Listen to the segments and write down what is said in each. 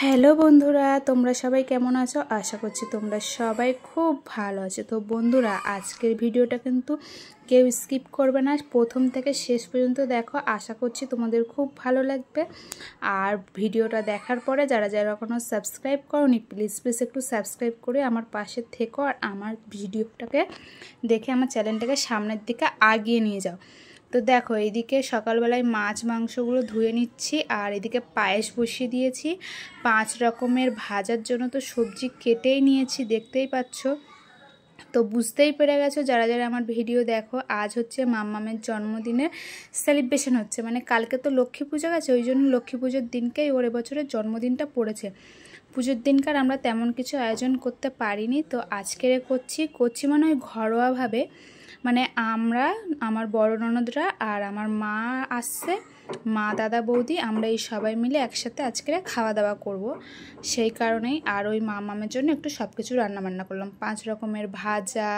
Hello বন্ধুরা, তোমরা সবাই কেমন আছো? আশা করছি তোমরা সবাই খুব ভালো আছো। তো বন্ধুরা, আজকের ভিডিওটা কিন্তু কেউ স্কিপ করবে না, প্রথম থেকে শেষ পর্যন্ত দেখো। আশা করছি তোমাদের খুব ভালো লাগবে। আর ভিডিওটা দেখার পরে যারা যারা এখনও সাবস্ক্রাইব করোনি, প্লিজ প্লিজ একটু সাবস্ক্রাইব করে আমার পাশে থেকো আর আমার ভিডিওটাকে দেখে আমার চ্যানেলটাকে সামনের দিকে আগিয়ে নিয়ে যাও। তো দেখো, এইদিকে সকালবেলায় মাছ মাংসগুলো ধুয়ে নিচ্ছি আর এদিকে পায়েস বসিয়ে দিয়েছি 5 রকমের ভাজার জন্য। তো সবজি কেটেই নিয়েছি, দেখতেই পাচ্ছ। তো বুঝতেই পেরে গেছো যারা যারা আমার ভিডিও দেখো, আজ হচ্ছে মাম্মামের জন্মদিনের সেলিব্রেশন হচ্ছে। মানে কালকে তো লক্ষ্মী পুজো গেছে, ওই জন্য লক্ষ্মী পুজোর দিনকেই ওর এবছরের জন্মদিনটা পড়েছে। পুজোর দিনকার আমরা তেমন কিছু আয়োজন করতে পারিনি, তো আজকে করছি মানে ওই ঘরোয়াভাবে। মানে আমরা, আমার বড় ননদরা আর আমার মা আসছে, মা দাদা বৌদি, আমরা এই সবাই মিলে একসাথে আজকে খাওয়া দাওয়া করব। সেই কারণেই আর ওই মামামের জন্য একটু সব কিছু রান্নাবান্না করলাম। 5 রকমের ভাজা,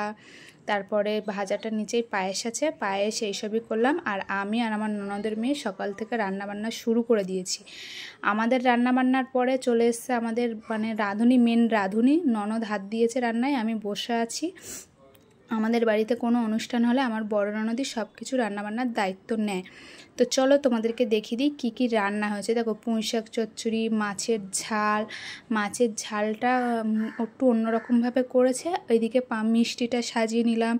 তারপরে ভাজাটার নিচেই পায়েস আছে, পায়েস এইসবই করলাম। আর আমি আর আমার ননদের মেয়ে সকাল থেকে রান্নাবান্না শুরু করে দিয়েছি। আমাদের রান্নাবান্নার পরে চলে এসছে আমাদের মানে রাঁধুনি, মেন রাঁধুনি ননদ হাত দিয়েছে রান্নায়, আমি বসে আছি। আমাদের বাড়িতে কোনো অনুষ্ঠান হলে আমার বড় ননদই সব কিছু রান্নাবান্নার দায়িত্ব নেয়। তো চলো তোমাদেরকে দেখিয়ে দিই কী কী রান্না হয়েছে। দেখো, পুঁই শাক চচ্চড়ি, মাছের ঝাল, মাছের ঝালটা একটু অন্যরকমভাবে করেছে। ওইদিকে মিষ্টিটা সাজিয়ে নিলাম,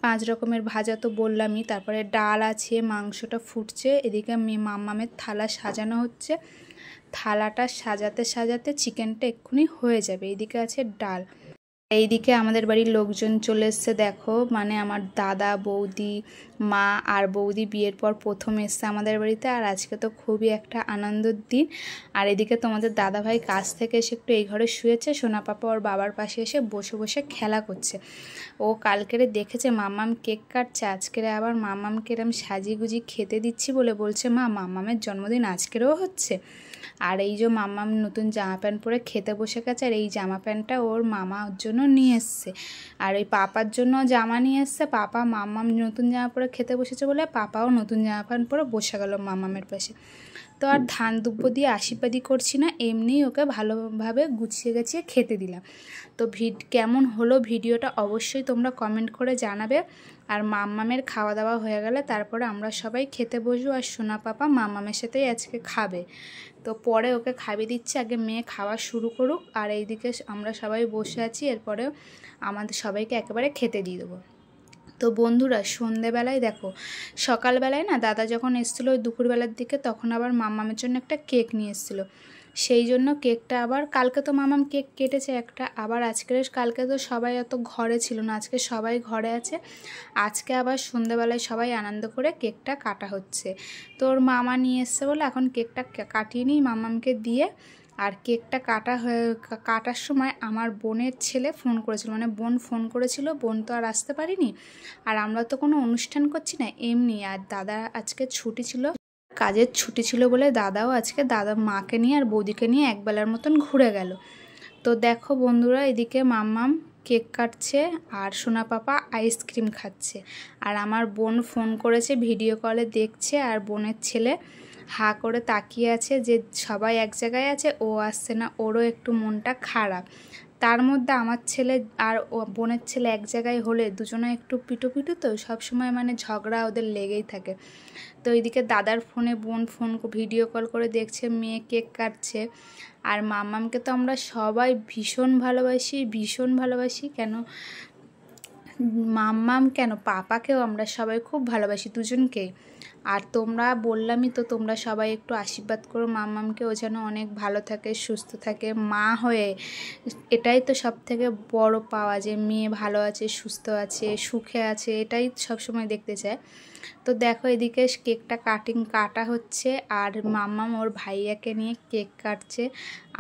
5 রকমের ভাজা তো বললামই, তারপরে ডাল আছে, মাংসটা ফুটছে, এদিকে মাম্মামের থালা সাজানো হচ্ছে। থালাটা সাজাতে সাজাতে চিকেনটা এক্ষুনি হয়ে যাবে। এইদিকে আছে ডাল। এইদিকে আমাদের বাড়ির লোকজন চলে এসছে দেখো, মানে আমার দাদা বৌদি, মা আর বৌদি বিয়ের পর প্রথম এসছে আমাদের বাড়িতে। আর আজকে তো খুবই একটা আনন্দের দিন। আর এদিকে তোমাদের দাদা ভাই কাজ থেকে এসে একটু এই ঘরে শুয়েছে, সোনা পাপা ওর বাবার পাশে এসে বসে বসে খেলা করছে। ও কালকেরে দেখেছে মাম্মাম কেক কাটছে, আজকেরে আবার মাম্মামকে এরম সাজিয়ে গুজি খেতে দিচ্ছি বলে বলছে, মা মাম্মামের জন্মদিন আজকেরও হচ্ছে। আর এই যে মাম্মাম নতুন জামা প্যান্ট পরে খেতে বসে গেছে, আর এই জামা প্যান্টটা ওর মামার জন্য নিয়ে এসছে। আর ওই পাপার জন্য জামা নিয়ে এসছে, পাপা মাম্মাম নতুন জামা পরে খেতে বসেছে বলে পাপাও নতুন জামা প্যান্ট পরে বসে গেল মাম্মামের পাশে। তো আর ধান দুব্য দিয়ে আশীর্বাদই করছি না, এমনিই ওকে ভালোভাবে গুছিয়ে গেছিয়ে খেতে দিলাম। তো কেমন হলো ভিডিওটা অবশ্যই তোমরা কমেন্ট করে জানাবে। আর মাম্মামের খাওয়া দাওয়া হয়ে গেলে তারপরে আমরা সবাই খেতে বসবো। আর সোনা পাপা মাম্মামের সাথেই আজকে খাবে, তো পরে ওকে খাইয়ে দিচ্ছে। আগে মেয়ে খাওয়া শুরু করুক, আর এইদিকে আমরা সবাই বসে আছি, এরপরে আমাদের সবাইকে একেবারে খেতে দিয়ে দেবো। তো বন্ধুরা, সন্ধেবেলায় দেখো, সকালবেলায় না দাদা যখন এসেছিলো ওই দুপুরবেলার দিকে, তখন আবার মাম্মামের জন্য একটা কেক নিয়ে এসেছিলো। সেই জন্য কেকটা আবার কালকে তো মামাম কেক কেটেছে একটা, আবার কালকে তো সবাই অত ঘরে ছিল না, আজকে সবাই ঘরে আছে। আজকে আবার সন্ধ্যেবেলায় সবাই আনন্দ করে কেকটা কাটা হচ্ছে। তো ওর মামা নিয়ে এসছে বলে এখন কেকটা কাটিয়ে নিই মামামকে দিয়ে। আর কেকটা কাটার সময় আমার বোনের ছেলে ফোন করেছিল, মানে বোন ফোন করেছিল, বোন তো আর আসতে পারিনি। আর আমরা তো কোনো অনুষ্ঠান করছি না, এমনি। আর দাদা আজকে ছুটি ছিল, কাজের ছুটি ছিল বলে দাদাও আজকে দাদা মাকে নিয়ে আর বৌদিকে নিয়ে একবেলার মতন ঘুরে গেল। তো দেখো বন্ধুরা, এদিকে মাম্মাম কেক কাটছে আর সোনা পাপা আইসক্রিম খাচ্ছে। আর আমার বোন ফোন করেছে, ভিডিও কলে দেখছে, আর বোনের ছেলে হা করে তাকিয়ে আছে যে সবাই এক জায়গায় আছে, ও আসছে না, ওরও একটু মনটা খারাপ। তার মধ্যে আমার ছেলে আর বোনের ছেলে এক জায়গায় হলে দুজনে একটু পিটুপিটু, তো সবসময় মানে ঝগড়া ওদের লেগেই থাকে। তো এইদিকে দাদার ফোনে বোন ভিডিও কল করে দেখছে মেয়ে কেক কাটছে। আর মাম্মামকে তো আমরা সবাই ভীষণ ভালোবাসি। কেন মাম্মাম কেন, পাপাকেও আমরা সবাই খুব ভালোবাসি, দুজনকেই। আর তোমরা বললামই তো, তোমরা সবাই একটু আশীর্বাদ করো মাম্মামকে, ও যেন অনেক ভালো থাকে, সুস্থ থাকে মা হয়ে। এটাই তো সব থেকে বড় পাওয়া, যে মেয়ে ভালো আছে, সুস্থ আছে, সুখে আছে, এটাই সবসময় দেখতে চায়। তো দেখো, এদিকে কেকটা কাটা হচ্ছে, আর মাম্মাম ওর ভাইয়াকে নিয়ে কেক কাটছে।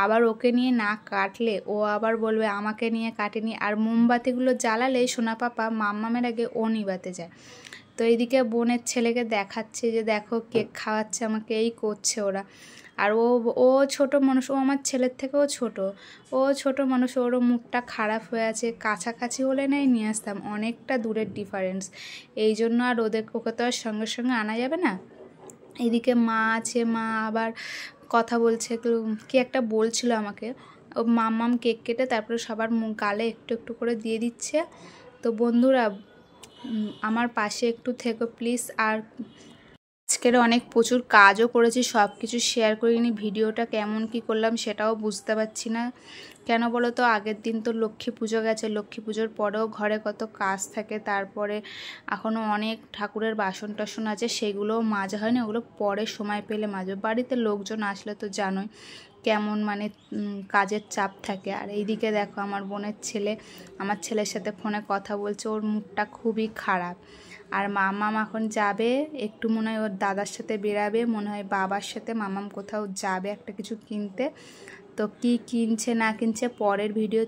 আবার ওকে নিয়ে না কাটলে ও আবার বলবে আমাকে নিয়ে কাটেনি। আর মোমবাতিগুলো জ্বালালে সোনা পাপা মাম্মামের আগে ও নিবাতে যায়। তো এইদিকে বোনের ছেলেকে দেখাচ্ছে যে দেখো কেক খাওয়াচ্ছে আমাকে, এই করছে ওরা। আর ও ছোট মানুষ, ও আমার ছেলের থেকেও ছোট মানুষ, ওরও মুখটা খারাপ হয়ে আছে। কাছাকাছি হলে নাই নিয়ে আসতাম, অনেকটা দূরের ডিফারেন্স, এই জন্য আর ওকে তো আর সঙ্গে সঙ্গে আনা যাবে না। এদিকে মা আছে, মা আবার কথা বলছে, কি একটা বলছিল আমাকে। ও মাম্মাম কেক কেটে তারপরে সবার গালে একটু একটু করে দিয়ে দিচ্ছে। তো বন্ধুরা আমার পাশে একটু থেকো প্লিজ। আর আজকের অনেক প্রচুর কাজও করেছি, সব কিছু শেয়ার করিনি। ভিডিওটা কেমন কি করলাম সেটাও বুঝতে পারছি না। কেন বলো তো, আগের দিন তো লক্ষ্মী পুজো গেছে, লক্ষ্মী পুজোর পরেও ঘরে কত কাজ থাকে, তারপরে এখনও অনেক ঠাকুরের বাসন টাসন আছে, সেগুলোও মাজা হয়নি, ওগুলো পরে সময় পেলে মাজবে। বাড়িতে লোকজন আসলে তো জানোই কেমন মানে কাজের চাপ থাকে। আর এইদিকে দেখো আমার বোনের ছেলে আমার ছেলের সাথে ফোনে কথা বলছে, ওর মুডটা খুবই খারাপ। আর মামাম এখন যাবে একটু, মনে হয় ওর দাদার সাথে বেরাবে, মনে হয় বাবার সাথে মামাম কোথাও যাবে একটা কিছু কিনতে। তো কি কিনছে না কিনছে পরের ভিডিও